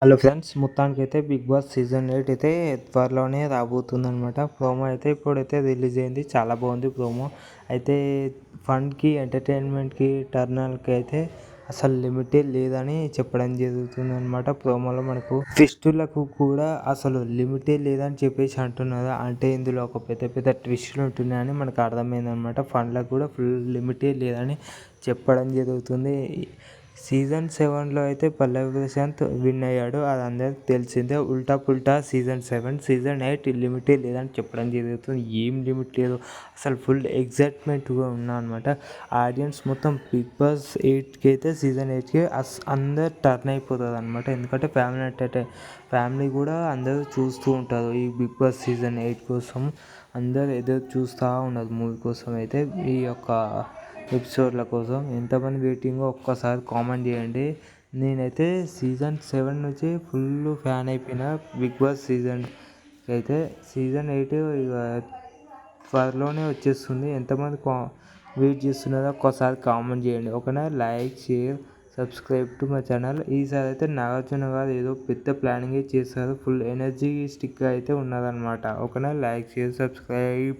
Hello friends, మొత్తానికైతే 'big boss' season 8 అయితే త్వరలోనే రాబోతుందనమాట. ప్రోమో అయితే ఇప్పుడైతే రిలీజ్ అయింది. చాలా బాగుంది ప్రోమో. అయితే ఫన్‌కి, ఎంటర్‌టైన్‌మెంట్‌కి, టర్నల్‌కి అయితే అసలు లిమిటే లేదని చెప్పడం జరుగుతుందనమాట. ప్రోమోలో మనకు ట్విస్టులకు కూడా అసలు లిమిటే లేదని చెప్పేసి అంటున్నారు. అంటే ఇందులో ఒక పెద్ద పెద్ద ట్విస్టులు ఉంటున్నాయని మనకు అర్థమైందనమాట. ఫన్‌లకు కూడా ఫుల్ లిమిటే లేదని చెప్పడం జరుగుతుంది. సీజన్ 7లో అయితే పల్లవి ప్రశాంత్ విన్ అయ్యాడు. అది అందరికి తెలిసిందే. ఉల్టా పుల్టా సీజన్ 7, సీజన్ 8 లిమిటే లేదని చెప్పడం జరుగుతుంది. ఏం లిమిట్ లేదు, అసలు ఫుల్ ఎగ్జైట్మెంట్గా ఉన్నా అనమాట. ఆడియన్స్ మొత్తం 'బిగ్ బాస్ 8'కి అయితే సీజన్ 8కి అందరు టర్న్ అయిపోతుంది అనమాట. ఎందుకంటే ఫ్యామిలీ కూడా అందరూ చూస్తూ ఉంటారు. ఈ 'బిగ్ బాస్' సీజన్ 8 కోసం అందరు ఎదురు చూస్తూ ఉన్నారు. మూవీ కోసం అయితే ఈ యొక్క ఎపిసోడ్ల కోసం ఎంతమంది వెయిటింగో ఒక్కసారి కామెంట్ చేయండి. నేనైతే సీజన్ 7 నుంచి ఫుల్ ఫ్యాన్ అయిపోయిన 'బిగ్ బాస్' సీజన్కి అయితే. సీజన్ 8 ఇక త్వరలోనే వచ్చేస్తుంది. ఎంతమంది వెయిట్ చేస్తున్నారో ఒక్కసారి కామెంట్ చేయండి. ఓకేనా? Like, share, subscribe to my channel. ఈసారి అయితే నాగార్జున గారు ఏదో పెద్ద ప్లానింగే చేశారు. ఫుల్ ఎనర్జీ స్టిక్గా అయితే ఉన్నదన్నమాట. ఓకేనా? Like, share, subscribe.